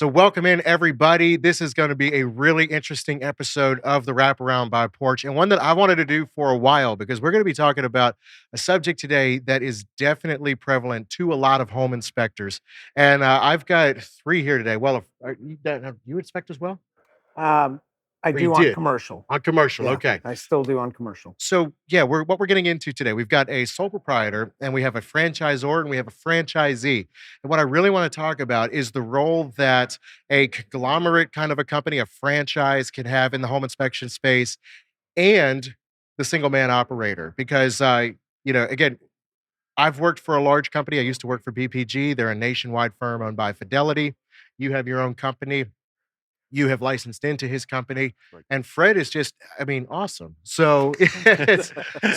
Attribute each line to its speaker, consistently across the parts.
Speaker 1: So welcome in everybody. This is going to be a really interesting episode of the Wraparound by Porch, and one that I wanted to do for a while because we're going to be talking about a subject today that is definitely prevalent to a lot of home inspectors. And I've got three here today. Well, you inspect as well?
Speaker 2: I
Speaker 1: Or you
Speaker 2: do on
Speaker 1: did?
Speaker 2: commercial.
Speaker 1: On commercial,
Speaker 2: Yeah,
Speaker 1: okay.
Speaker 2: I still do on commercial.
Speaker 1: So yeah, what we're getting into today, we've got a sole proprietor and we have a franchisor and we have a franchisee. And what I really want to talk about is the role that a conglomerate kind of a company, a franchise can have in the home inspection space and the single man operator. Because again, I've worked for a large company. I used to work for BPG. They're a nationwide firm owned by Fidelity. You have your own company, you have licensed into his company,
Speaker 3: Right.
Speaker 1: and Fred is just, I mean, awesome. So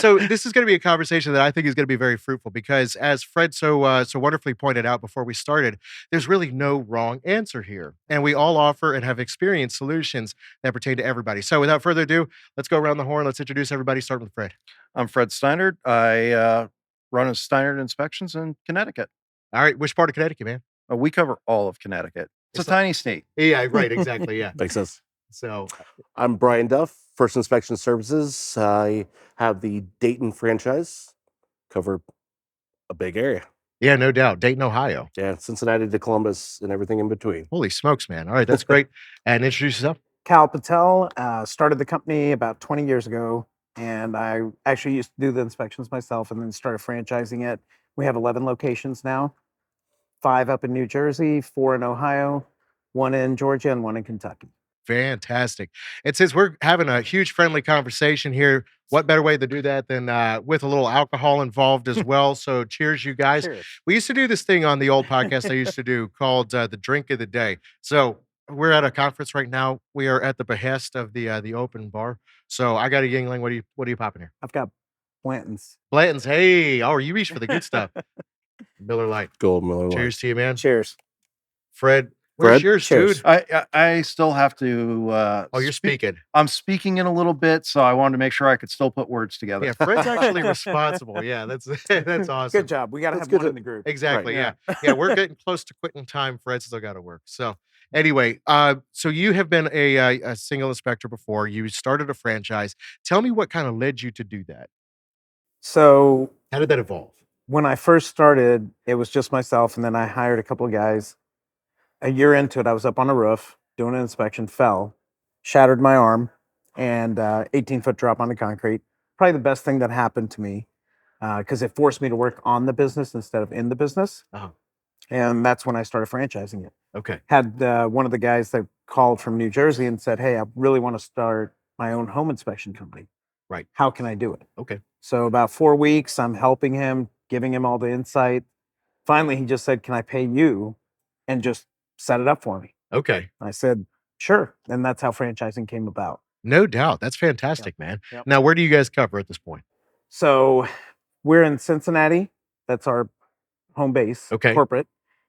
Speaker 1: so this is going to be a conversation that I think is going to be very fruitful because as Fred so wonderfully pointed out before we started, there's really no wrong answer here. And we all offer and have experienced solutions that pertain to everybody. So without further ado, let's go around the horn. Let's introduce everybody, starting with Fred.
Speaker 3: I'm Fred Steinard. I run a Steinard Inspections in Connecticut.
Speaker 1: All right, which part of Connecticut, man?
Speaker 3: We cover all of Connecticut. It's a tiny state.
Speaker 1: Yeah, right, exactly, yeah.
Speaker 4: Makes sense.
Speaker 1: So
Speaker 4: I'm Bryan Duff, First Inspection Services. I have the Dayton franchise, cover a big area.
Speaker 1: yeah, no doubt. Dayton, Ohio.
Speaker 4: Yeah, Cincinnati to Columbus and everything in between.
Speaker 1: Holy smokes, man. All right, that's great. And introduce yourself.
Speaker 2: Kal Patel started the company about 20 years ago, and I actually used to do the inspections myself and then started franchising it. We have 11 locations now, 5 up in New Jersey, 4 in Ohio, 1 in Georgia, and 1 in Kentucky.
Speaker 1: Fantastic. And since we're having a huge friendly conversation here, what better way to do that than with a little alcohol involved as well? So cheers, you guys.
Speaker 2: Cheers.
Speaker 1: We used to do this thing on the old podcast I used to do called the Drink of the Day. So we're at a conference right now. We are at the behest of the open bar. So I got a Yingling. What are you popping here?
Speaker 2: I've got Blanton's.
Speaker 1: Blanton's. Hey, oh, you reach for the good stuff. Miller Lite.
Speaker 4: Gold Miller Lite.
Speaker 1: Cheers to you, man.
Speaker 2: Cheers.
Speaker 1: Fred, where's yours,
Speaker 2: Cheers.
Speaker 1: dude?
Speaker 3: I still have to.
Speaker 1: Oh, you're speaking.
Speaker 3: I'm speaking in a little bit, so I wanted to make sure I could still put words together.
Speaker 1: Yeah, Fred's actually responsible. Yeah, that's awesome.
Speaker 2: Good job. We got to
Speaker 4: That's
Speaker 2: have one
Speaker 4: good.
Speaker 2: in the group.
Speaker 1: Exactly.
Speaker 3: Right,
Speaker 1: Yeah. We're getting close to quitting time. Fred still got to work. So anyway, so you have been a single inspector before. You started a franchise. Tell me what kind of led you to do that.
Speaker 2: So
Speaker 1: How did that evolve?
Speaker 2: when I first started, it was just myself, and then I hired a couple of guys. A year into it, I was up on a roof doing an inspection, fell, shattered my arm, and 18-foot drop on the concrete. Probably the best thing that happened to me because it forced me to work on the business instead of in the business.
Speaker 1: Uh-huh.
Speaker 2: And that's when I started franchising it.
Speaker 1: Okay.
Speaker 2: Had one of the guys that called from New Jersey and said, "Hey, I really want to start my own home inspection company.
Speaker 1: Right.
Speaker 2: How can I do it?"
Speaker 1: Okay.
Speaker 2: So about 4 weeks, I'm helping him, giving him all the insight. Finally, he just said, "Can I pay you and just set it up for me?"
Speaker 1: Okay.
Speaker 2: I said, "Sure." And that's how franchising came about.
Speaker 1: No doubt. That's fantastic, man.
Speaker 2: Yep.
Speaker 1: Now, where do you guys cover at this point?
Speaker 2: So we're in Cincinnati. That's our home base,
Speaker 1: Okay.
Speaker 2: corporate.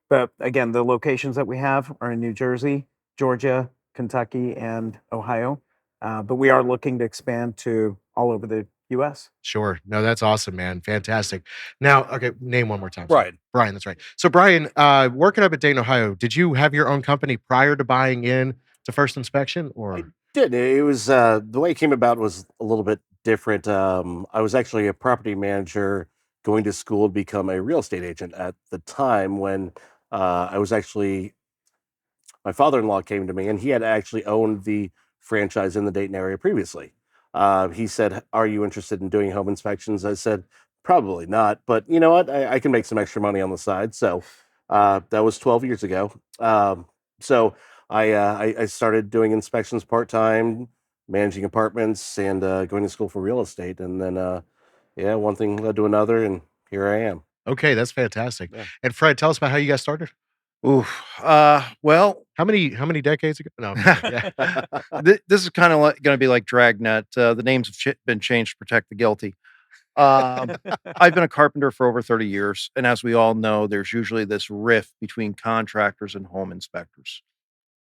Speaker 2: But again, the locations that we have are in New Jersey, Georgia, Kentucky, and Ohio. But we are looking to expand to all over the U.S.
Speaker 1: Sure. No, that's awesome, man. Fantastic. Now, okay, name one more time.
Speaker 4: Bryan.
Speaker 1: Bryan, that's right. So Bryan, working up at Dayton, Ohio, did you have your own company prior to buying in to First Inspection or?
Speaker 4: Did it was the way it came about was a little bit different. I was actually a property manager going to school to become a real estate agent at the time when I was actually my father-in-law came to me and he had actually owned the franchise in the Dayton area previously. He said, "Are you interested in doing home inspections?" I said, "Probably not, but you know what? I can make some extra money on the side." So that was 12 years ago. So I started doing inspections part-time, managing apartments, and going to school for real estate. And then, one thing led to another, and here I am.
Speaker 1: Okay, that's fantastic.
Speaker 4: Yeah.
Speaker 1: And Fred, tell us about how you got started.
Speaker 3: Oof. Well,
Speaker 1: How many decades ago? No. Yeah.
Speaker 3: this is kind of going to be like Dragnet. The names have been changed to protect the guilty. I've been a carpenter for over 30 years. And as we all know, there's usually this rift between contractors and home inspectors.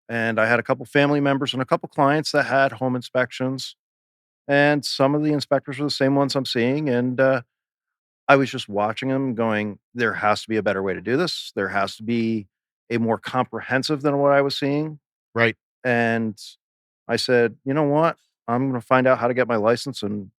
Speaker 3: And I had a couple family members and a couple clients that had home inspections. And some of the inspectors were the same ones I'm seeing. And I was just watching them going, there has to be a better way to do this. There has to be a more comprehensive than what I was seeing.
Speaker 1: Right.
Speaker 3: And I said, you know what? I'm going to find out how to get my license, and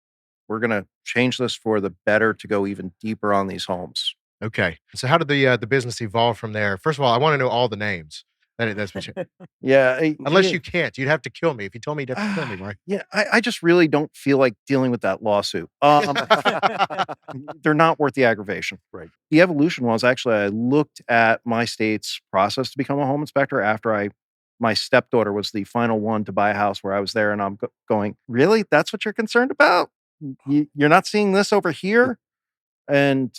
Speaker 3: we're going to change this for the better to go even deeper on these homes.
Speaker 1: Okay. So how did the business evolve from there? First of all, I want to know all the names. That's what you,
Speaker 3: Yeah.
Speaker 1: unless you can't, you'd have to kill me. If you told me you'd have to kill me, Mark.
Speaker 3: Yeah, I just really don't feel like dealing with that lawsuit. They're not worth the aggravation.
Speaker 4: Right.
Speaker 3: The evolution was actually I looked at my state's process to become a home inspector after my stepdaughter was the final one to buy a house where I was there, and I'm going, really? That's what you're concerned about? You're not seeing this over here? And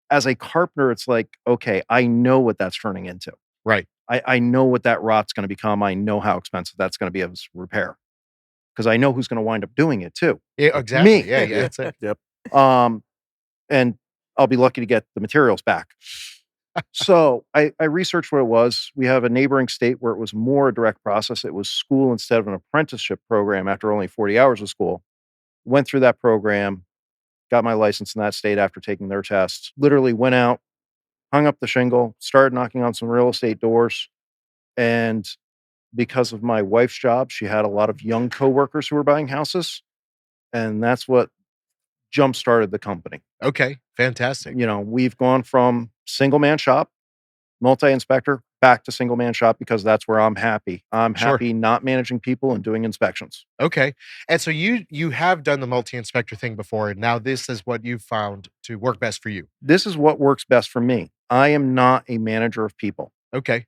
Speaker 3: as a carpenter, it's like, okay, I know what that's turning into.
Speaker 1: Right.
Speaker 3: I know what that rot's going to become. I know how expensive that's going to be as repair, because I know who's going to wind up doing it too.
Speaker 1: Yeah, exactly.
Speaker 3: Me.
Speaker 1: Yeah, yeah. That's it.
Speaker 4: Yep.
Speaker 3: And I'll be lucky to get the materials back. So I researched what it was. We have a neighboring state where it was more a direct process. It was school instead of an apprenticeship program after only 40 hours of school. Went through that program, got my license in that state after taking their tests. Literally went out, hung up the shingle, started knocking on some real estate doors. And because of my wife's job, she had a lot of young coworkers who were buying houses. And that's what jump started the company.
Speaker 1: Okay. Fantastic.
Speaker 3: You know, we've gone from single man shop, multi-inspector, back to single man shop because that's where I'm happy. I'm
Speaker 1: Sure.
Speaker 3: happy not managing people and doing inspections.
Speaker 1: Okay. And so you have done the multi-inspector thing before, and now this is what you've found to work best for you.
Speaker 3: This is what works best for me. I am not a manager of people.
Speaker 1: Okay.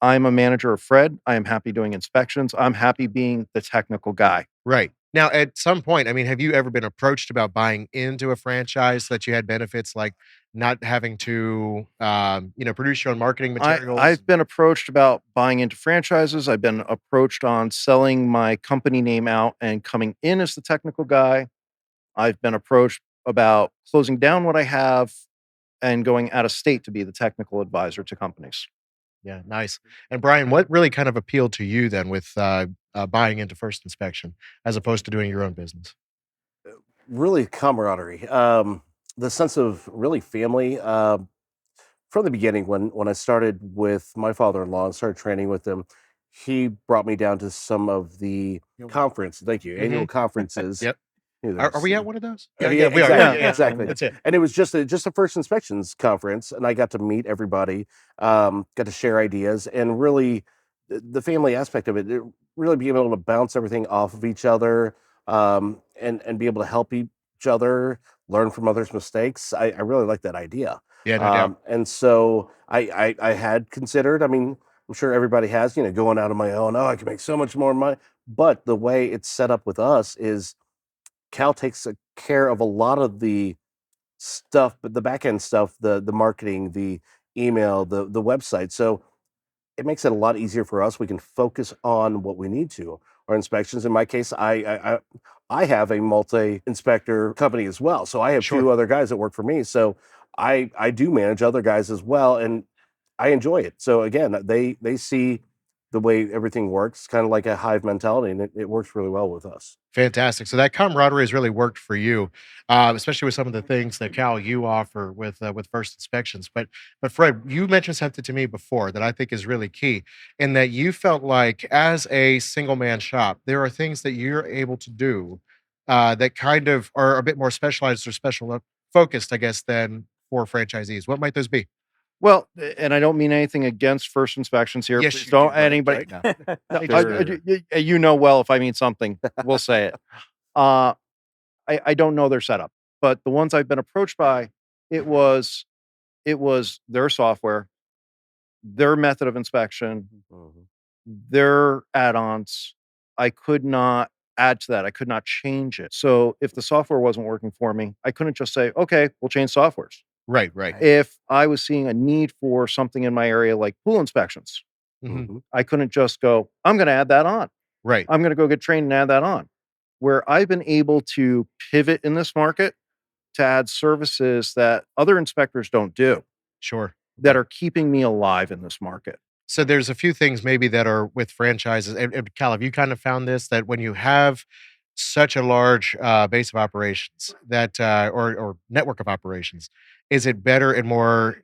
Speaker 3: I'm a manager of Fred. I am happy doing inspections. I'm happy being the technical guy.
Speaker 1: Right. Now, at some point, I mean, have you ever been approached about buying into a franchise so that you had benefits like not having to, produce your own marketing materials?
Speaker 3: I've been approached about buying into franchises. I've been approached on selling my company name out and coming in as the technical guy. I've been approached about closing down what I have and going out of state to be the technical advisor to companies.
Speaker 1: Yeah, nice. And Bryan, what really kind of appealed to you then with buying into First Inspection as opposed to doing your own business?
Speaker 4: Really camaraderie. The sense of really family. From the beginning, when I started with my father-in-law and started training with him, he brought me down to some of the conference. Thank you. Annual conferences.
Speaker 1: Yep.
Speaker 4: You know,
Speaker 1: Are we at one of those?
Speaker 4: Yeah,
Speaker 1: we are.
Speaker 4: exactly,
Speaker 1: Yeah.
Speaker 4: exactly.
Speaker 1: That's it.
Speaker 4: And it was just a first inspections conference, and I got to meet everybody, got to share ideas, and really the family aspect of it, really being able to bounce everything off of each other, and be able to help each other, learn from others' mistakes. I really like that idea.
Speaker 1: Yeah, no doubt.
Speaker 4: And so I had considered. I mean, I'm sure everybody has, going out on my own. Oh, I can make so much more money. But the way it's set up with us is Cal takes care of a lot of the stuff, but the back end stuff, the marketing, the email, the website. So it makes it a lot easier for us. We can focus on what we need to. Our inspections. In my case, I have a multi inspector company as well. So I have
Speaker 1: Sure.
Speaker 4: two other guys that work for me. So I do manage other guys as well, and I enjoy it. So again, they see the way everything works, kind of like a hive mentality, and it works really well with us.
Speaker 1: Fantastic. So that camaraderie has really worked for you, especially with some of the things that Cal you offer with First Inspections. But Fred, you mentioned something to me before that I think is really key, in that you felt like as a single man shop, there are things that you're able to do that kind of are a bit more specialized or special focused, I guess, than for franchisees. What might those be?
Speaker 3: Well, and I don't mean anything against First Inspections here.
Speaker 1: Yes,
Speaker 3: Please
Speaker 1: you
Speaker 3: don't
Speaker 1: do, brother.
Speaker 3: anybody.
Speaker 1: Right?
Speaker 3: No,
Speaker 1: Sure.
Speaker 3: you know well if I mean something, we'll say it. Uh, I don't know their setup, but the ones I've been approached by, it was their software, their method of inspection,
Speaker 4: Mhm.
Speaker 3: their add-ons. I could not add to that. I could not change it. So if the software wasn't working for me, I couldn't just say, okay, we'll change softwares.
Speaker 1: Right, right.
Speaker 3: If I was seeing a need for something in my area like pool inspections,
Speaker 1: Mhm.
Speaker 3: I couldn't just go, I'm going to add that on.
Speaker 1: Right.
Speaker 3: I'm going to go get trained and add that on. Where I've been able to pivot in this market to add services that other inspectors don't do,
Speaker 1: Sure.
Speaker 3: that are keeping me alive in this market.
Speaker 1: So there's a few things maybe that are with franchises. And Cal, have you kind of found this that when you have such a large base of operations that or network of operations, is it better and more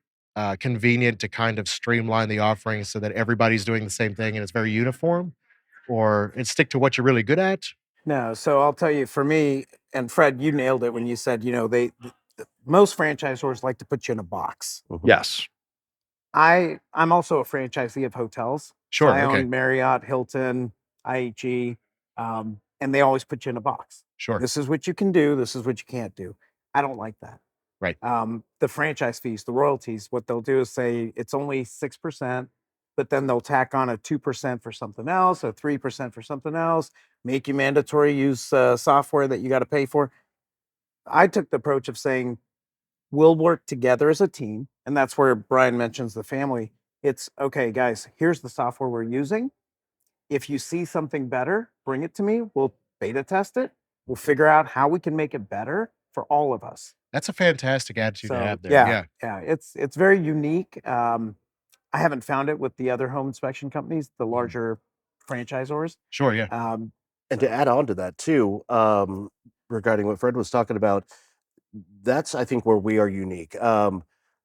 Speaker 1: convenient to kind of streamline the offerings so that everybody's doing the same thing and it's very uniform, and stick to what you're really good at?
Speaker 2: No, so I'll tell you, for me, and Fred, you nailed it when you said, most franchisors like to put you in a box.
Speaker 3: Yes.
Speaker 2: I'm also a franchisee of hotels. So
Speaker 1: Sure.
Speaker 2: I
Speaker 1: Okay.
Speaker 2: own Marriott, Hilton, IHG, and they always put you in a box.
Speaker 1: Sure.
Speaker 2: This is what you can do. This is what you can't do. I don't like that.
Speaker 1: Right.
Speaker 2: The franchise fees, the royalties, what they'll do is say it's only 6%, but then they'll tack on a 2% for something else, a 3% for something else, make you mandatory use software that you got to pay for. I took the approach of saying, we'll work together as a team. And that's where Bryan mentions the family. It's okay, guys, here's the software we're using. If you see something better, bring it to me. We'll beta test it. We'll figure out how we can make it better for all of us.
Speaker 1: That's a fantastic attitude to
Speaker 2: So
Speaker 1: have there.
Speaker 2: yeah, it's very unique. I haven't found it with the other home inspection companies, the larger franchisors.
Speaker 1: Sure. Yeah.
Speaker 4: And to add on to that too, regarding what Fred was talking about, that's I think where we are unique.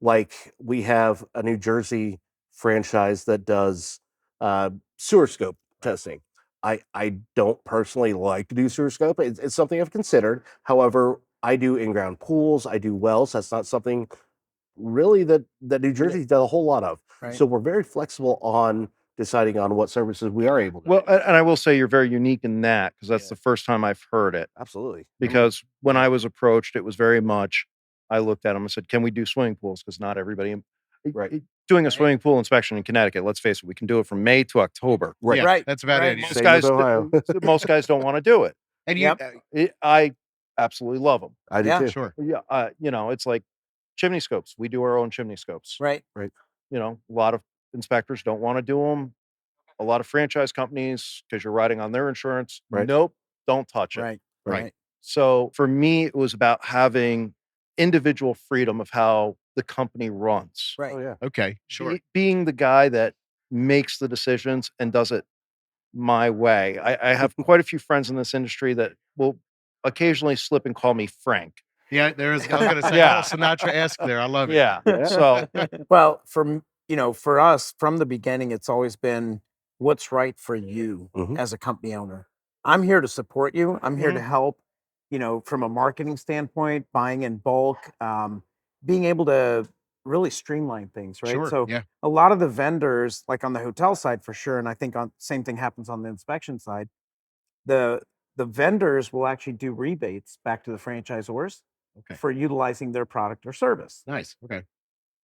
Speaker 4: Like we have a New Jersey franchise that does sewer scope testing. I don't personally like to do sewer scope. It's something I've considered. However, I do in-ground pools. I do wells. That's not something really that New Jersey's done a whole lot of.
Speaker 2: Right.
Speaker 4: So we're very flexible on deciding on what services we are able to.
Speaker 3: Well, and I will say you're very unique in that because that's the first time I've heard it.
Speaker 4: Absolutely.
Speaker 3: Because when I was approached, it was very much, I looked at them and said, can we do swimming pools? Because not everybody,
Speaker 4: Right.
Speaker 3: doing a swimming pool inspection in Connecticut, let's face it, we can do it from May to October.
Speaker 4: Right.
Speaker 1: Yeah,
Speaker 2: Right.
Speaker 1: That's about
Speaker 2: Right.
Speaker 1: it.
Speaker 4: Same with Ohio.
Speaker 3: Most guys don't want to do it.
Speaker 1: And you,
Speaker 2: Yep.
Speaker 3: I absolutely love them.
Speaker 4: I do
Speaker 2: Yeah.
Speaker 4: too.
Speaker 1: sure.
Speaker 3: Yeah, it's like chimney scopes. We do our own chimney scopes.
Speaker 2: Right.
Speaker 3: A lot of inspectors don't want to do them. A lot of franchise companies, because you're riding on their insurance,
Speaker 4: Right.
Speaker 3: nope, don't touch it.
Speaker 2: Right.
Speaker 1: Right.
Speaker 3: So for me, it was about having individual freedom of how the company runs.
Speaker 2: Right.
Speaker 4: Oh yeah.
Speaker 1: Okay. Sure.
Speaker 3: Being the guy that makes the decisions and does it my way. I have quite a few friends in this industry that will occasionally slip and call me Frank.
Speaker 1: Yeah. I was going to say,
Speaker 3: Yeah.
Speaker 1: Sinatra-esque there. I love it.
Speaker 3: Yeah. So
Speaker 2: Well, for us from the beginning, it's always been what's right for you
Speaker 4: Mhm.
Speaker 2: as a company owner. I'm here to support you. I'm here to help, from a marketing standpoint, buying in bulk, being able to really streamline things, right?
Speaker 1: Sure.
Speaker 2: So
Speaker 1: Yeah.
Speaker 2: a lot of the vendors, like on the hotel side for sure, and I think on same thing happens on the inspection side, the vendors will actually do rebates back to the franchisors
Speaker 1: Okay.
Speaker 2: for utilizing their product or service.
Speaker 1: Nice. Okay.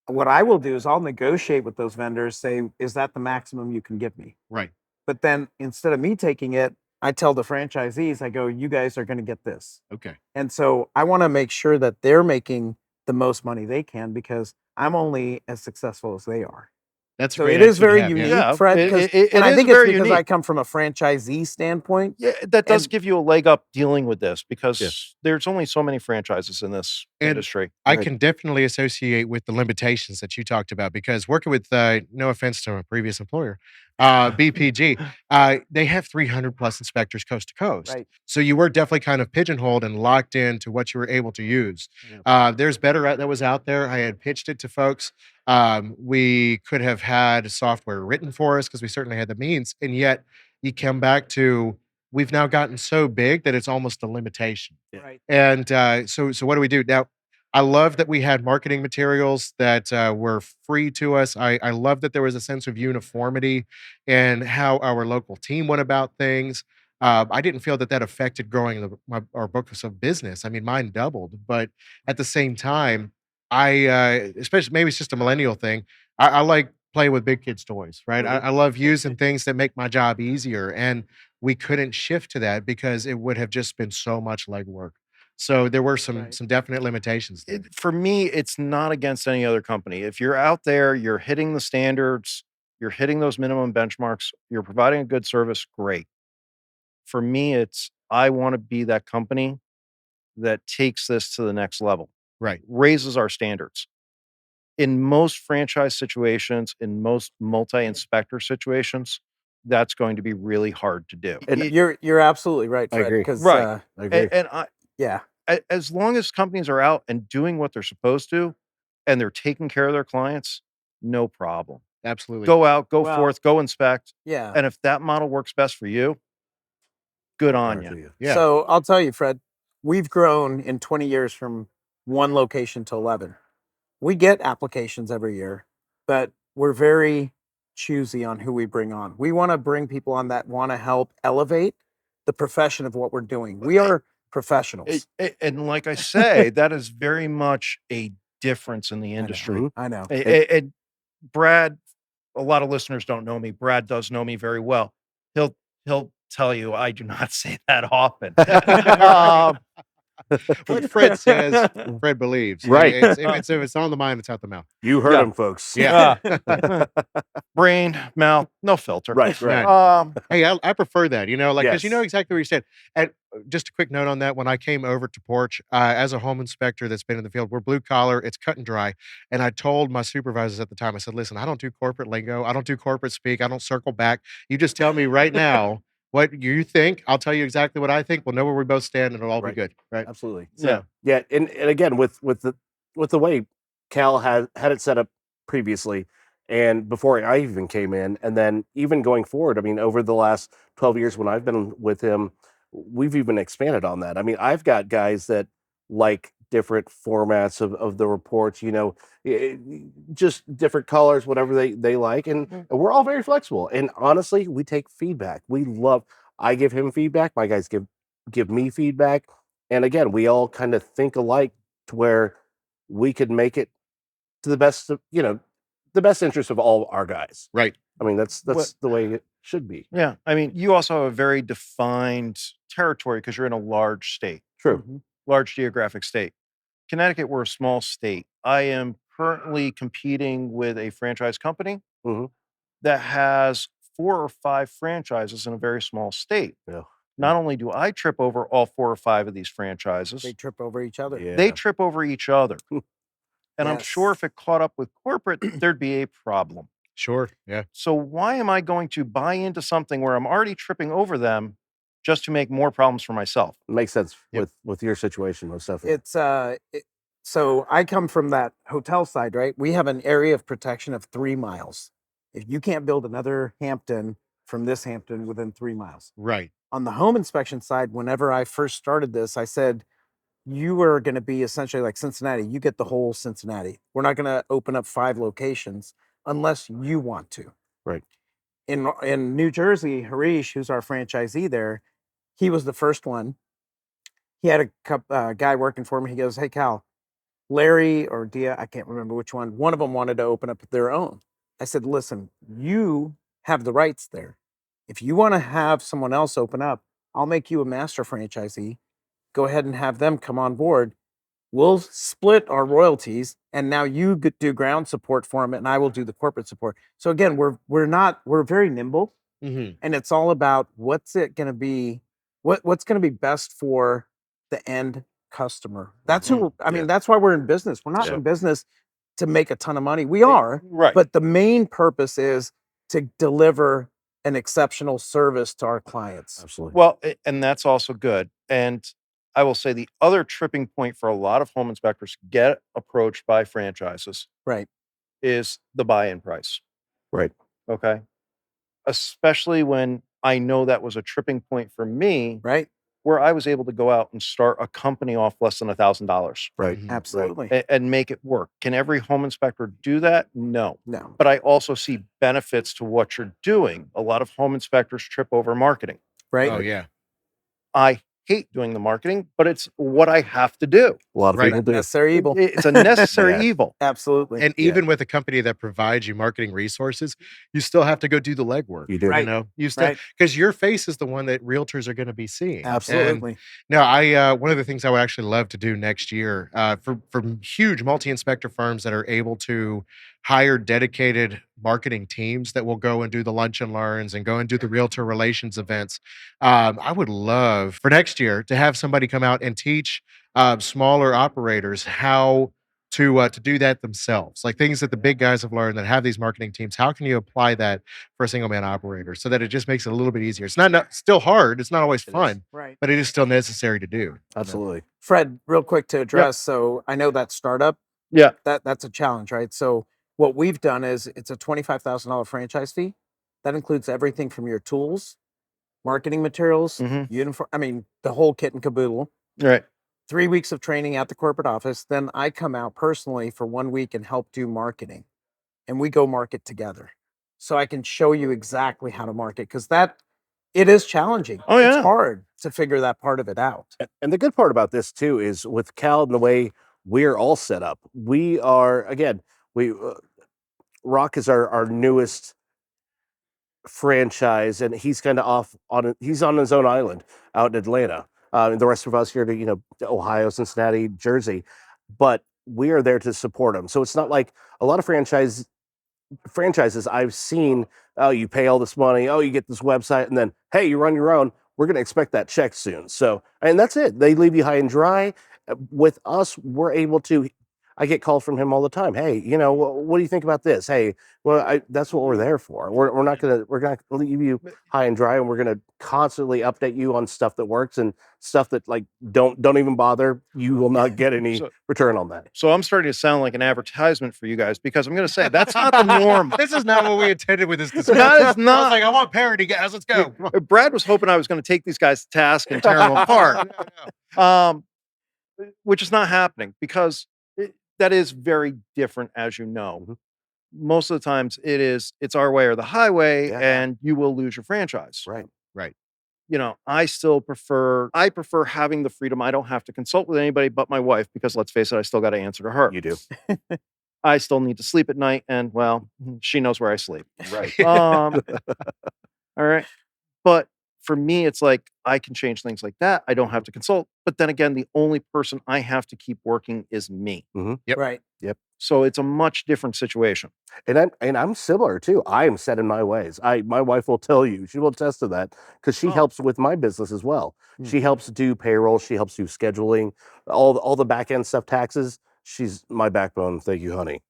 Speaker 2: What I will do is I'll negotiate with those vendors, say, is that the maximum you can give me?
Speaker 1: Right.
Speaker 2: But then instead of me taking it, I tell the franchisees, I go, you guys are going to get this.
Speaker 1: Okay.
Speaker 2: And so I want to make sure that they're making the most money they can because I'm only as successful as they are.
Speaker 1: That's a
Speaker 2: So
Speaker 1: great
Speaker 2: it is
Speaker 1: attitude to
Speaker 2: very
Speaker 1: have, yeah.
Speaker 2: unique,
Speaker 3: Yeah,
Speaker 2: Fred. 'Cause-
Speaker 3: it
Speaker 2: and I
Speaker 3: is
Speaker 2: think it's
Speaker 3: very
Speaker 2: because I
Speaker 3: unique.
Speaker 2: come from a franchisee standpoint.
Speaker 3: yeah, that does
Speaker 2: And-
Speaker 3: give you a leg up dealing with this because
Speaker 4: Yes.
Speaker 3: there's only so many franchises in this
Speaker 1: And
Speaker 3: industry.
Speaker 1: I
Speaker 4: Right.
Speaker 1: can definitely associate with the limitations that you talked about because working with, no offense to a previous employer, BPG, they have 300 plus inspectors coast to coast.
Speaker 2: Right.
Speaker 1: So you were definitely kind of pigeonholed and locked into what you were able to use. There's better that was out there. I had pitched it to folks. We could have had software written for us because we certainly had the means. And yet you come back to, we've now gotten so big that it's almost a limitation.
Speaker 2: Right.
Speaker 1: And so what do we do now? I love that we had marketing materials that were free to us. I love that there was a sense of uniformity in how our local team went about things. I didn't feel that affected growing our books of business. I mean, mine doubled, but at the same time, especially maybe it's just a millennial thing. I like playing with big kids' toys, right? I love using things that make my job easier, and we couldn't shift to that because it would have just been so much legwork. So there were some definite limitations there.
Speaker 3: For me, it's not against any other company. If you're out there, you're hitting the standards, you're hitting those minimum benchmarks, you're providing a good service, great. For me, it's I want to be that company that takes this to the next level,
Speaker 1: Right.
Speaker 3: raises our standards. In most franchise situations, in most multi-inspector situations, that's going to be really hard to do.
Speaker 2: And you're absolutely right,
Speaker 4: I
Speaker 2: Fred.
Speaker 4: agree.
Speaker 2: 'Cause,
Speaker 3: Right.
Speaker 4: I agree.
Speaker 3: And
Speaker 2: yeah.
Speaker 3: as long as companies are out and doing what they're supposed to, and they're taking care of their clients, no problem.
Speaker 1: Absolutely.
Speaker 3: Go out, go
Speaker 2: Well,
Speaker 3: forth, go inspect.
Speaker 2: Yeah.
Speaker 3: And if that model works best for you, good on
Speaker 4: Power to
Speaker 3: you.
Speaker 1: Yeah.
Speaker 2: So I'll tell you, Fred, we've grown in 20 years from one location to 11. We get applications every year, but we're very choosy on who we bring on. We want to bring people on that want to help elevate the profession of what we're doing. We are professionals.
Speaker 3: And like I say, that is very much a difference in the industry.
Speaker 2: I know.
Speaker 3: And Brad, a lot of listeners don't know me. Brad does know me very well. He'll tell you I do not say that often.
Speaker 1: What Fred says, Fred believes.
Speaker 4: Right.
Speaker 1: If it's on the mind, it's out the mouth.
Speaker 4: You heard
Speaker 3: Yeah.
Speaker 4: him, folks.
Speaker 1: Yeah.
Speaker 3: Brain, mouth, no filter.
Speaker 4: Right.
Speaker 1: Hey, I prefer that, because you know
Speaker 4: Yes.
Speaker 1: exactly what you said. And just a quick note on that. When I came over to Porch as a home inspector that's been in the field, we're blue collar, it's cut and dry. And I told my supervisors at the time, I said, listen, I don't do corporate lingo. I don't do corporate speak. I don't circle back. You just tell me right now what you think. I'll tell you exactly what I think. We'll know where we both stand and it'll all be
Speaker 4: Right.
Speaker 1: good. Right.
Speaker 4: Absolutely.
Speaker 3: Yeah.
Speaker 4: Yeah. And again, with the way Kal had it set up previously, and before I even came in, and then even going forward, I mean, over the last 12 years when I've been with him, we've even expanded on that. I mean, I've got guys that like different formats of the reports, just different colors, whatever they like. And we're all very flexible. And honestly, we take feedback. I give him feedback. My guys give me feedback. And again, we all kind of think alike to where we could make it to the best of, the best interest of all our guys.
Speaker 1: Right.
Speaker 4: I mean, that's the way it should be.
Speaker 3: Yeah. I mean, you also have a very defined territory because you're in a large state,
Speaker 4: True.
Speaker 3: large geographic state. Connecticut, we're a small state. I am currently competing with a franchise company
Speaker 4: Mhm.
Speaker 3: that has 4 or 5 franchises in a very small state.
Speaker 4: Yeah.
Speaker 3: Not only do I trip over all 4 or 5 of these franchises,
Speaker 2: They trip over each other.
Speaker 4: Yeah.
Speaker 3: they trip over each other. And I'm sure
Speaker 2: Yes.
Speaker 3: if it caught up with corporate, there'd be a problem.
Speaker 1: Sure. Yeah.
Speaker 3: So why am I going to buy into something where I'm already tripping over them just to make more problems for myself?
Speaker 4: Makes sense
Speaker 1: Yep.
Speaker 4: with your situation, most definitely.
Speaker 2: It's so I come from that hotel side, right? We have an area of protection of 3 miles. If you can't build another Hampton from this Hampton within 3 miles.
Speaker 1: Right.
Speaker 2: On the home inspection side, whenever I first started this, I said, you are going to be essentially like Cincinnati. You get the whole Cincinnati. We're not going to open up 5 locations unless you want to.
Speaker 4: Right.
Speaker 2: In New Jersey, Harish, who's our franchisee there, he was the first one. He had a guy working for him. He goes, hey, Kal, Larry or Dia, I can't remember which one. One of them wanted to open up their own. I said, listen, you have the rights there. If you want to have someone else open up, I'll make you a master franchisee. Go ahead and have them come on board. We'll split our royalties, and now you do ground support for them, and I will do the corporate support. So again, we're very nimble,
Speaker 1: Mm-hmm.
Speaker 2: and it's all about what's going to be best for the end customer. That's who I mean. That's why we're in business. We're not in business to make a ton of money. We are,
Speaker 3: Right.
Speaker 2: but the main purpose is to deliver an exceptional service to our clients.
Speaker 4: Absolutely.
Speaker 3: Well, and that's also good. And I will say the other tripping point for a lot of home inspectors get approached by franchises
Speaker 2: Right.
Speaker 3: is the buy-in price.
Speaker 4: Right.
Speaker 3: Okay. Especially when I know that was a tripping point for me,
Speaker 2: Right.
Speaker 3: where I was able to go out and start a company off less than $1,000
Speaker 4: Right.
Speaker 1: Mhm.
Speaker 2: Absolutely.
Speaker 3: and make it work. Can every home inspector do that? No.
Speaker 2: No.
Speaker 3: But I also see benefits to what you're doing. A lot of home inspectors trip over marketing.
Speaker 2: Right.
Speaker 1: Oh yeah.
Speaker 3: I hate doing the marketing, but it's what I have to do.
Speaker 4: A lot of
Speaker 1: Right.
Speaker 4: people do.
Speaker 2: Necessary evil.
Speaker 3: It's a necessary
Speaker 4: Yeah.
Speaker 3: evil.
Speaker 2: Absolutely.
Speaker 1: And even with a company that provides you marketing resources, you still have to go do the legwork.
Speaker 4: You do.
Speaker 2: Right.
Speaker 1: You still
Speaker 2: Right.
Speaker 1: because your face is the one that realtors are going to be seeing. And
Speaker 2: Absolutely.
Speaker 1: no, I one of the things I would actually love to do next year for huge multi-inspector firms that are able to hire dedicated marketing teams that will go and do the lunch and learns and go and do the realtor relations events. I would love for next year to have somebody come out and teach smaller operators how to do that themselves, like things that the big guys have learned that have these marketing teams. How can you apply that for a single man operator so that it just makes it a little bit easier? It's not still hard. It's not always fun,
Speaker 2: Right.
Speaker 1: but it is still necessary to do.
Speaker 4: Absolutely.
Speaker 2: Fred, real quick to address. So I know that startup,
Speaker 3: Yeah.
Speaker 2: That's a challenge, right? So what we've done is it's a $25,000 franchise fee. That includes everything from your tools, marketing materials,
Speaker 3: Mhm.
Speaker 2: uniform. I mean, the whole kit and caboodle.
Speaker 3: Right.
Speaker 2: 3 weeks of training at the corporate office. Then I come out personally for 1 week and help do marketing, and we go market together. So I can show you exactly how to market because it is challenging.
Speaker 3: Oh,
Speaker 2: It's
Speaker 3: yeah.
Speaker 2: hard to figure that part of it out.
Speaker 4: And the good part about this too is with Cal and the way we're all set up, we are again, we Rock is our newest franchise, and he's kind of he's on his own island out in Atlanta. And the rest of us here to Ohio, Cincinnati, Jersey, but we are there to support him. So it's not like a lot of franchises I've seen. Oh, you pay all this money. Oh, you get this website, and then hey, you run your own. We're going to expect that check soon. So, and that's it. They leave you high and dry. With us, we're able to. I get calls from him all the time. Hey, what do you think about this? Hey, well, that's what we're there for. We're not gonna leave you high and dry, and we're gonna constantly update you on stuff that works and stuff that like don't even bother. You will not get any return on that.
Speaker 3: So I'm starting to sound like an advertisement for you guys because I'm going to say that's not the norm.
Speaker 1: This is not what we intended with this discussion.
Speaker 3: That is
Speaker 1: I was
Speaker 3: not.
Speaker 1: like, I want parody, guys. Let's go.
Speaker 3: Brad was hoping I was going to take these guys to task and tear them apart, which is not happening because that is very different, as you know.
Speaker 4: Mm-hmm.
Speaker 3: Most of the times it's our way or the highway,
Speaker 4: Yeah.
Speaker 3: and you will lose your franchise.
Speaker 4: Right.
Speaker 3: I prefer having the freedom. I don't have to consult with anybody but my wife because let's face it, I still got to answer to her.
Speaker 4: You do.
Speaker 3: I still need to sleep at night, and well, she knows where I sleep.
Speaker 4: Right.
Speaker 3: All right. But for me, it's like I can change things like that. I don't have to consult. But then again, the only person I have to keep working is me.
Speaker 4: Mm-hmm.
Speaker 1: Yep.
Speaker 2: Right.
Speaker 4: Yep.
Speaker 3: So it's a much different situation.
Speaker 4: And I'm similar too. I am set in my ways. My wife will tell you, she will attest to that because she helps with my business as well. She helps do payroll. She helps do scheduling, all the back end stuff, taxes. She's my backbone. Thank you, honey.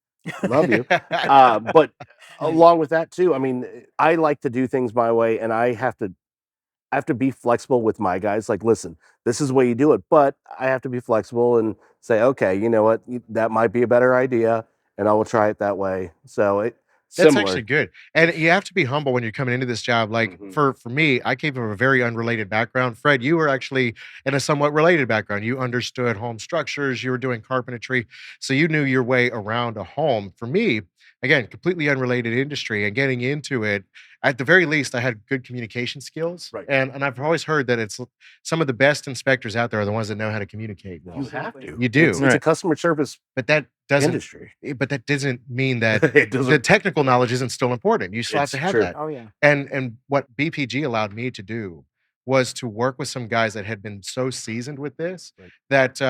Speaker 4: Love you. But along with that too, I mean, I like to do things my way, and I have to be flexible with my guys. Like, listen, this is the way you do it, but I have to be flexible and say, okay, you know what, that might be a better idea, and I will try it that way. So
Speaker 1: That's
Speaker 4: similar.
Speaker 1: actually good. And you have to be humble when you're coming into this job. Like for me, I came from a very unrelated background. Fred, you were actually in a somewhat related background. You understood home structures, you were doing carpentry, so you knew your way around a home. For me, again, completely unrelated industry, and getting into it, at the very least, I had good communication skills.
Speaker 4: Right.
Speaker 1: And I've always heard that it's some of the best inspectors out there are the ones that know how to communicate well.
Speaker 4: You have to.
Speaker 1: You do.
Speaker 4: It's a customer service
Speaker 1: But that doesn't
Speaker 4: industry.
Speaker 1: But that doesn't mean that
Speaker 4: It doesn't.
Speaker 1: the technical knowledge isn't still important. You still have
Speaker 4: It's
Speaker 1: to have
Speaker 4: true.
Speaker 1: that.
Speaker 2: Oh yeah.
Speaker 1: And what BPG allowed me to do was to work with some guys that had been so seasoned with this that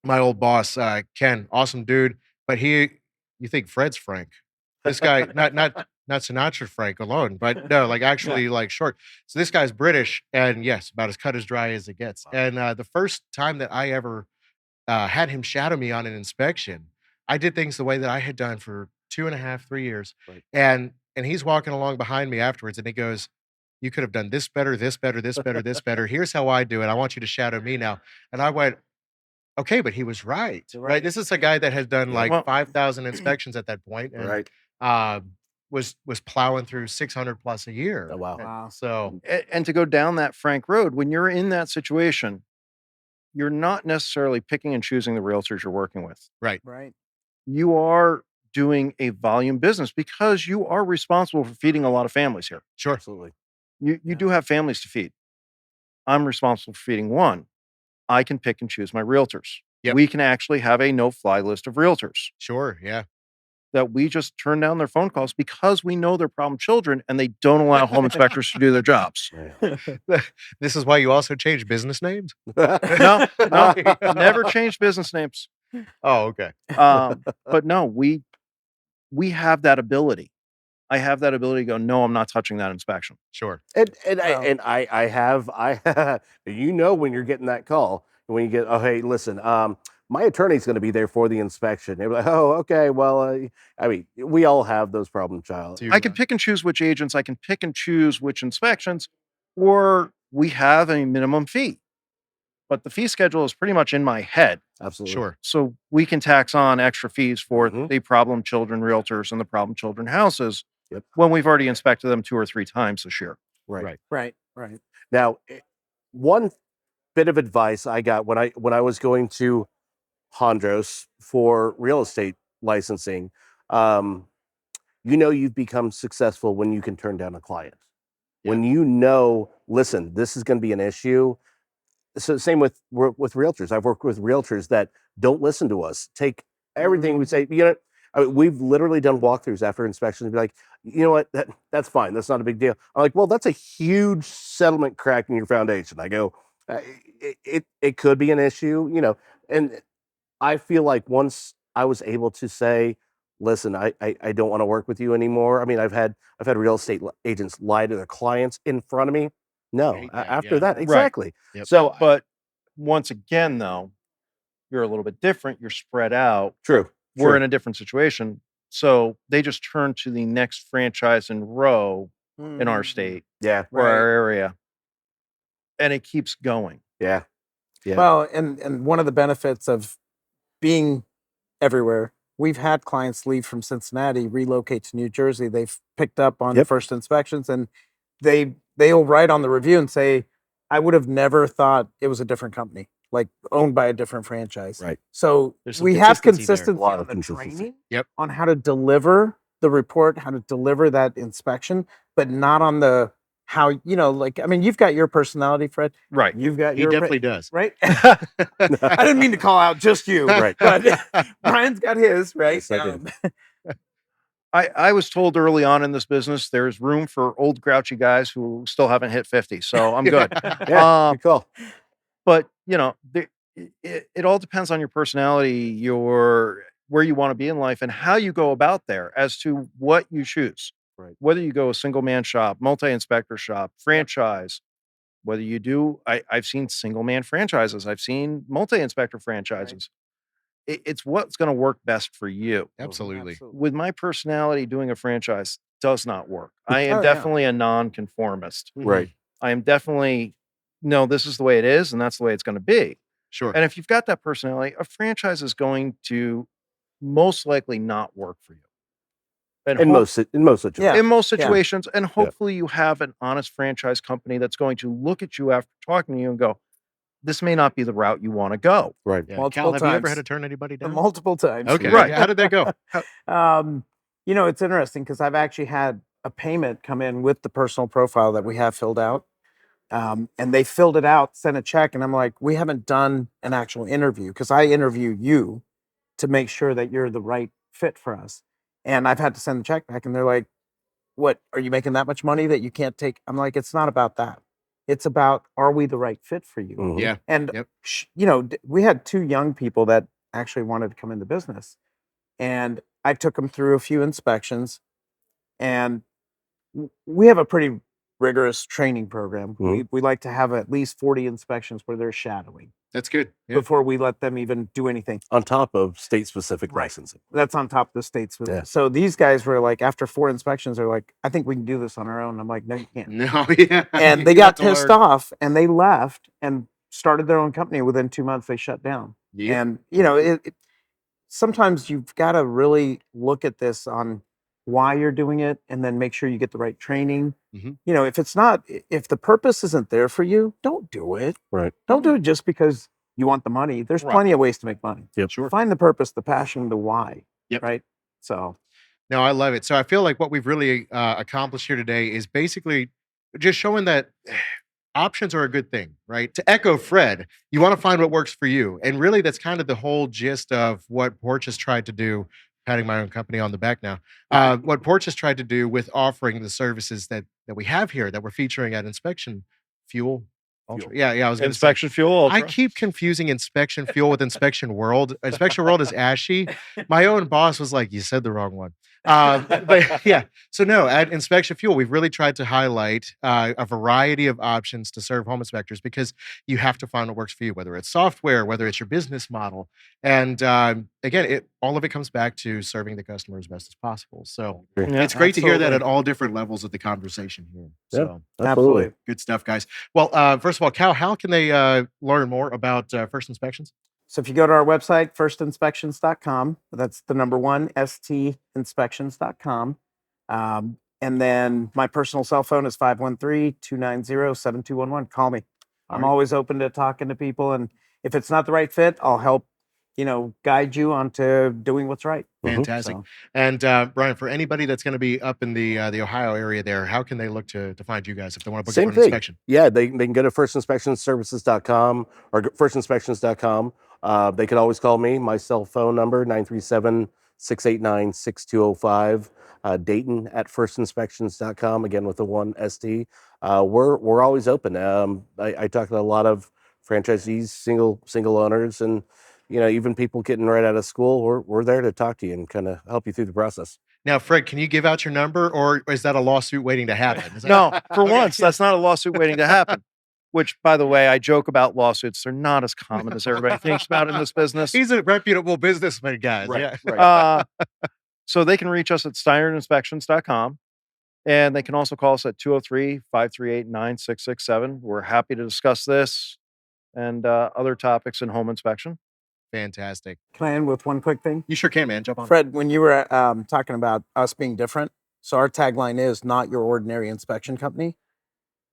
Speaker 1: my old boss, Ken, awesome dude, but you think Fred's Frank. This guy, not Sinatra Frank alone, but no, like actually like short. So this guy's British, and yes, about as cut as dry as it gets. And the first time that I ever had him shadow me on an inspection, I did things the way that I had done for 2.5, 3 years.
Speaker 4: Right.
Speaker 1: And he's walking along behind me afterwards, and he goes, "You could have done this better, this better, this better, this better. Here's how I do it. I want you to shadow me now." And I went, okay, but he was right. Right. This is a guy that has done like 5,000 inspections at that point. And,
Speaker 4: Right.
Speaker 1: was plowing through 600 plus a year.
Speaker 4: Oh, wow.
Speaker 2: Wow.
Speaker 1: So
Speaker 3: And to go down that Frank road, when you're in that situation, you're not necessarily picking and choosing the realtors you're working with.
Speaker 2: Right.
Speaker 3: You are doing a volume business because you are responsible for feeding a lot of families here.
Speaker 1: sure.
Speaker 4: Absolutely.
Speaker 3: You do have families to feed. I'm responsible for feeding one. I can pick and choose my realtors.
Speaker 1: Yep.
Speaker 3: We can actually have a no-fly list of realtors
Speaker 1: Sure. Yeah.
Speaker 3: that we just turn down their phone calls because we know they're problem children and they don't allow home inspectors to do their jobs.
Speaker 1: This is why you also change business names?
Speaker 3: No, never change business names.
Speaker 1: Oh, okay.
Speaker 3: But no, we have that ability. I have that ability to go, no, I'm not touching that inspection.
Speaker 1: Sure.
Speaker 4: I have when you're getting that call, when you get, oh, hey, listen, my attorney's going to be there for the inspection. They're like, oh, okay, well, I mean, we all have those problem child.
Speaker 3: I can pick and choose which agents, I can pick and choose which inspections, or we have a minimum fee. but the fee schedule is pretty much in my head.
Speaker 4: Absolutely.
Speaker 1: Sure.
Speaker 3: So we can tax on extra fees for
Speaker 4: Mhm.
Speaker 3: the problem children realtors and the problem children houses
Speaker 4: Yep.
Speaker 3: when we've already inspected them 2 or 3 times this year.
Speaker 4: Right.
Speaker 1: Right.
Speaker 2: Right.
Speaker 4: Now, one bit of advice I got when I was going to Hondros for real estate licensing, you've become successful when you can turn down a client. When listen, this is going to be an issue. So same with realtors. I've worked with realtors that don't listen to us. Take everything we say. We've literally done walkthroughs after inspections and be like, you know what, that's fine. That's not a big deal. I'm like, well, that's a huge settlement crack in your foundation. I go, it could be an issue, and I feel like once I was able to say, listen, I don't want to work with you anymore. I mean, I've had real estate agents lie to their clients in front of me. No,
Speaker 1: hate that,
Speaker 4: after
Speaker 1: yeah.
Speaker 4: that,
Speaker 3: Right.
Speaker 4: exactly.
Speaker 1: Yep.
Speaker 3: So, but once again, though, you're a little bit different. You're spread out.
Speaker 4: True.
Speaker 3: We're in a different situation. So they just turn to the next franchise in row in our state
Speaker 4: Yeah.
Speaker 3: or
Speaker 2: Right.
Speaker 3: our area. And it keeps going.
Speaker 4: Yeah. Yeah.
Speaker 2: Well, and one of the benefits of being everywhere, we've had clients leave from Cincinnati, relocate to New Jersey. They've picked up on
Speaker 4: Yep.
Speaker 2: first inspections, and they'll write on the review and say, "I would have never thought it was a different company, like owned by a different franchise."
Speaker 4: Right.
Speaker 2: So
Speaker 1: There's some
Speaker 2: we have
Speaker 1: consistency there.
Speaker 2: consistency
Speaker 4: A lot
Speaker 2: on
Speaker 4: of
Speaker 2: the
Speaker 4: consistency.
Speaker 2: training,
Speaker 1: Yep.
Speaker 2: on how to deliver the report, how to deliver that inspection, but not on the how, you've got your personality, Fred.
Speaker 3: Right.
Speaker 2: You've got
Speaker 1: He
Speaker 2: your
Speaker 1: definitely does.
Speaker 2: right. I didn't mean to call out just you,
Speaker 4: Right.
Speaker 2: but Brian's got his, right?
Speaker 4: Yes, I do.
Speaker 3: I was told early on in this business, there's room for old grouchy guys who still haven't hit 50. So I'm good.
Speaker 4: Yeah. Good call.
Speaker 3: But it all depends on your personality, where you want to be in life, and how you go about there as to what you choose.
Speaker 4: Right.
Speaker 3: Whether you go a single man shop, multi-inspector shop, franchise, whether you do, I've seen single man franchises, I've seen multi-inspector franchises. It's what's going to work best for you.
Speaker 1: Absolutely.
Speaker 3: With my personality, doing a franchise does not work. I am
Speaker 2: Oh, yeah.
Speaker 3: definitely a non-conformist.
Speaker 4: Right.
Speaker 3: I am definitely, no, this is the way it is, and that's the way it's going to be.
Speaker 1: Sure.
Speaker 3: And if you've got that personality, a franchise is going to most likely not work for you. And
Speaker 4: In most situations.
Speaker 2: Yeah.
Speaker 3: in most situations, and hopefully you have an honest franchise company that's going to look at you after talking to you and go, this may not be the route you want to go.
Speaker 4: Right.
Speaker 1: Yeah.
Speaker 2: Multiple
Speaker 1: Cal, have you ever
Speaker 2: times.
Speaker 1: had to turn anybody down?
Speaker 2: Multiple times.
Speaker 1: Okay.
Speaker 3: Right.
Speaker 1: How did that go?
Speaker 2: It's interesting because I've actually had a payment come in with the personal profile that we have filled out. And they filled it out, sent a check, and I'm like, we haven't done an actual interview because I interview you to make sure that you're the right fit for us. And I've had to send the check back, and they're like, what, are you making that much money that you can't take? I'm like, it's not about that. It's about, are we the right fit for you?
Speaker 4: Mhm.
Speaker 1: Yeah.
Speaker 2: And,
Speaker 1: Yep.
Speaker 2: we had 2 young people that actually wanted to come into business. And I took them through a few inspections. And we have a pretty rigorous training program. We like to have at least 40 inspections where they're shadowing
Speaker 1: That's good. Yeah.
Speaker 2: before we let them even do anything.
Speaker 4: On top of state-specific
Speaker 2: Right.
Speaker 4: licensing.
Speaker 2: That's on top of the states.
Speaker 4: Yeah.
Speaker 2: So these guys were like, after 4 inspections, they're like, I think we can do this on our own. I'm like, no, you can't.
Speaker 1: No, yeah.
Speaker 2: And they got pissed off and they left and started their own company. Within 2 months, they shut down.
Speaker 1: Yeah.
Speaker 2: And, sometimes you've got to really look at this on why you're doing it and then make sure you get the right training.
Speaker 1: Mhm.
Speaker 2: If the purpose isn't there for you, don't do it.
Speaker 4: Right.
Speaker 2: Don't do it just because you want the money. There's
Speaker 1: Right.
Speaker 2: plenty of ways to make money.
Speaker 4: Yep.
Speaker 1: Sure.
Speaker 2: Find the purpose, the passion, the why.
Speaker 1: Yep.
Speaker 2: Right. So
Speaker 1: No, I love it. So I feel like what we've really accomplished here today is basically just showing that options are a good thing, right? To echo Fred, you want to find what works for you. And really, that's kind of the whole gist of what Porch has tried to do. Patting my own company on the back now. What Porch has tried to do with offering the services that we have here that we're featuring at Inspection Fuel. Ultra. Yeah, I was going to say.
Speaker 3: Inspection Fuel Ultra.
Speaker 1: I keep confusing Inspection Fuel with Inspection World. Inspection World is ashy. My own boss was like, you said the wrong one. But yeah, so no, at Inspection Fuel, we've really tried to highlight a variety of options to serve home inspectors because you have to find what works for you, whether it's software, whether it's your business model. And again, all of it comes back to serving the customer as best as possible. So
Speaker 3: Yeah.
Speaker 1: it's great to hear that
Speaker 2: Absolutely.
Speaker 1: at all different levels of the conversation here.
Speaker 4: Yeah.
Speaker 1: So
Speaker 4: Absolutely.
Speaker 1: good stuff, guys. Well, first of all, Cal, how can they learn more about First Inspections?
Speaker 2: So if you go to our website, firstinspections.com, that's the number one, stinspections.com. And then my personal cell phone is 513-290-7211. Call me. I'm always open to talking to people. And if it's not the right fit, I'll help, guide you onto doing what's right.
Speaker 1: Fantastic.
Speaker 2: So-
Speaker 1: And Brian, for anybody that's going to be up in the Ohio area there, how can they look to find you guys if they want to book
Speaker 4: Same
Speaker 1: you for an
Speaker 4: thing.
Speaker 1: inspection?
Speaker 4: Yeah, they can go to firstinspectionservices.com or firstinspections.com. They could always call me. My cell phone number, 937-689-6205. Dayton at firstinspections.com, again with the one ST. We're always open. I talk to a lot of franchisees, single owners, and even people getting right out of school. We're there to talk to you and kind of help you through the process.
Speaker 1: Now, Fred, can you give out your number, or is that a lawsuit waiting to happen? Is that-
Speaker 3: No, for once, that's not a lawsuit waiting to happen. Which, by the way, I joke about lawsuits. They're not as common as everybody thinks about in this business.
Speaker 1: He's a reputable businessman, guys. Yeah.
Speaker 3: Right. So they can reach us at steinardinspections.com. And they can also call us at 203-538-9667. We're happy to discuss this and other topics in home inspection.
Speaker 1: Fantastic.
Speaker 2: Can I end with one quick thing?
Speaker 1: You sure can, man. Jump on.
Speaker 2: Fred, when you were talking about us being different, so our tagline is not your ordinary inspection company.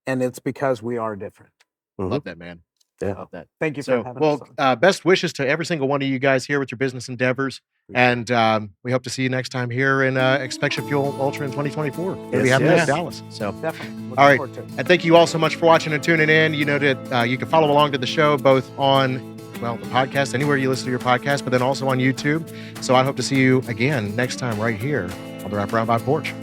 Speaker 2: And it's because we are different.
Speaker 1: Love that, man.
Speaker 4: Yeah.
Speaker 1: Love that.
Speaker 2: Thank you for
Speaker 1: So,
Speaker 2: having us.
Speaker 1: best wishes to every single one of you guys here with your business endeavors. And we hope to see you next time here in Inspection Fuel Ultra in 2024. We'll be
Speaker 4: Yes,
Speaker 1: having
Speaker 4: yes.
Speaker 1: in Dallas. So,
Speaker 2: Definitely. Looking
Speaker 1: All right.
Speaker 2: forward to it.
Speaker 1: and thank you all so much for watching and tuning in. You know that you can follow along to the show both on, the podcast, anywhere you listen to your podcast, but then also on YouTube. So I hope to see you again next time right here on the Wrap Around Vibe Porch.